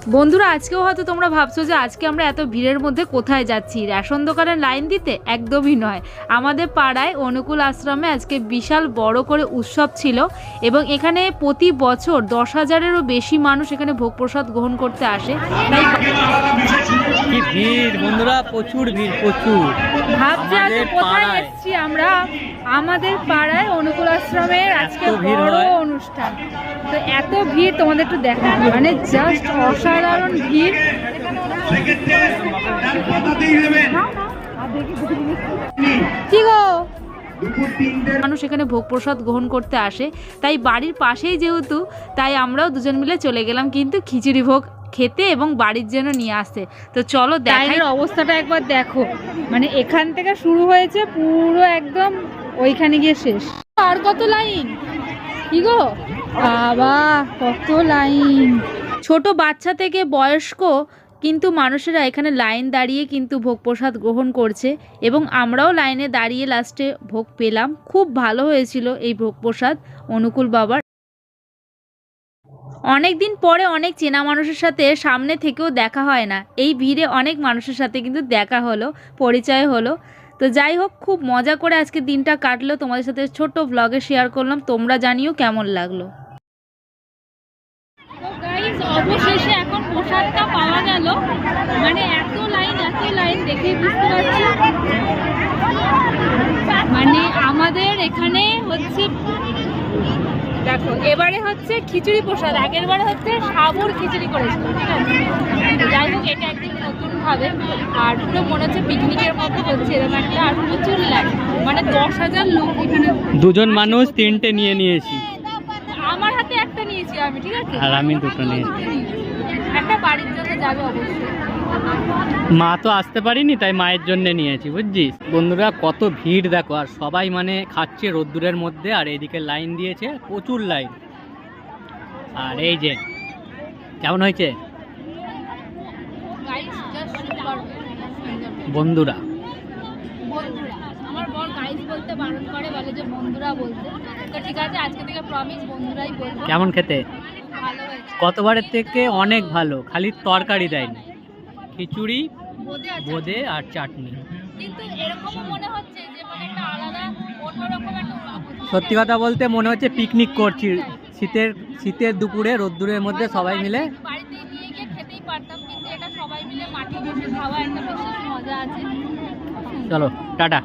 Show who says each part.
Speaker 1: বন্ধুরা, আজকেও হয়তো তোমরা ভাবছো যে আজকে আমরা এত ভিড়ের মধ্যে কোথায় যাচ্ছি, রেশন দোকানের লাইন দিতে? একদমই নয়। আমাদের পাড়ায় অনুকূল আশ্রমে আজকে বিশাল বড় করে উৎসব ছিল এবং এখানে প্রতি বছর 10,000-এরও বেশি মানুষ এখানে ভোগ প্রসাদ গ্রহণ করতে আসে। তাই
Speaker 2: কি ভিড় বন্ধুরা, প্রচুর ভিড়, প্রচুর।
Speaker 1: ভাবছি আজকে কোথায় এসেছি আমরা। আমাদের পাড়ায় অনুকূল আশ্রমের আজকে বড় অনুষ্ঠান। তো এত ভিড় তোমাদের একটু দেখাবো, মানে জাস্ট অসাধারণ ভিড়। কি গো, মানুষ এখানে ভোগ প্রসাদ গ্রহণ করতে আসে, তাই বাড়ির পাশেই যেহেতু, তাই আমরাও দুজন মিলে চলে গেলাম কিন্তু খিচুড়ি ভোগ খেতে এবং বাড়ির জন্য নিয়ে আসতে। তো চলো লাইনের অবস্থাটা একবার দেখো, মানে এখান থেকে শুরু হয়েছে পুরো একদম ওইখানে গিয়ে শেষ। আর কত লাইন, কি গো বাবা, কত লাইন। ছোট বাচ্চা থেকে বয়স্ক কিন্তু মানুষেরা এখানে লাইন দাঁড়িয়ে কিন্তু ভোগ প্রসাদ গ্রহণ করছে এবং আমরাও লাইনে দাঁড়িয়ে লাস্টে ভোগ পেলাম। খুব ভালো হয়েছিল এই ভোগ প্রসাদ অনুকূল বাবার। অনেক দিন পরে অনেক চেনা মানুষের সাথে সামনে থেকেও দেখা হয় না, এই ভিড়ে অনেক মানুষের সাথে কিন্তু দেখা হলো, পরিচয় হলো। তো যাই হোক, খুব মজা করে আজকে দিনটা কাটলো, তোমাদের সাথে ছোট ব্লগে শেয়ার করলাম। তোমরা জানিও কেমন লাগলো। অবশেষে এখন প্রসাদটা পাওয়া গেল, মানে এত লাইন দেখেই বুঝতে পারছি। মানে আমাদের এখানে হচ্ছে, দেখো এবারে হচ্ছে খিচুড়ি প্রসাদ, আগের বারে হচ্ছে সাবুর খিচুড়ি করেছিল, ঠিক আছে। যাই হোক, এটা একদিন নতুন ভাবে, আর পুরো মনে হচ্ছে পিকনিকের মতো হচ্ছে এরকম একটা। আর প্রচুর লাগে, মানে 10,000 লোক এখানে।
Speaker 2: দুজন মানুষ তিনটে নিয়ে নিয়েছি,
Speaker 1: আমার হাতে একটা নিয়েছি আমি, ঠিক আছে,
Speaker 2: আর আমি দুটো নিয়েছি।
Speaker 1: একটা বাড়ির জন্য যাবে অবশ্যই।
Speaker 2: মা তো আসতে পারিনি, তাই মায়ের জন্য নিয়েছি, বুঝছিস। বন্ধুরা কত ভিড় দেখো, আর সবাই মানে খাচ্ছে রোদ্দুরের মধ্যে, আর এইদিকে লাইন দিয়েছে, প্রচুর লাইন। আর এই যে কেমন হয়েছে বন্ধুরা।
Speaker 1: আমার বর গাইস বলতে বারণ করে, বলে যে বন্ধুরা বলতে। তো ঠিক আছে, আজকে থেকে প্রমিস বন্ধুরাই বলবো।
Speaker 2: কেমন খেতে?
Speaker 1: ভালো হয়েছে,
Speaker 2: গতবারের থেকে অনেক ভালো, খালি তরকারি দেয়নি, খিচুড়ি, বোঁদে আর চাটনি।
Speaker 1: কিন্তু এরকমও মনে হচ্ছে যে মানে একটা আলাদা অন্যরকম একটা অনুভূতি।
Speaker 2: সত্যি কথা বলতে মনে হচ্ছে পিকনিক করছি, শীতের দুপুরে রোদ্দুরের মধ্যে সবাই মিলে।
Speaker 1: বাড়িতে নিয়ে গিয়ে খেতেই পারতাম, কিন্তু এটা সবাই মিলে মাঠে বসে খাওয়া একটা বিশেষ মজা আছে।
Speaker 2: চলো টাটা।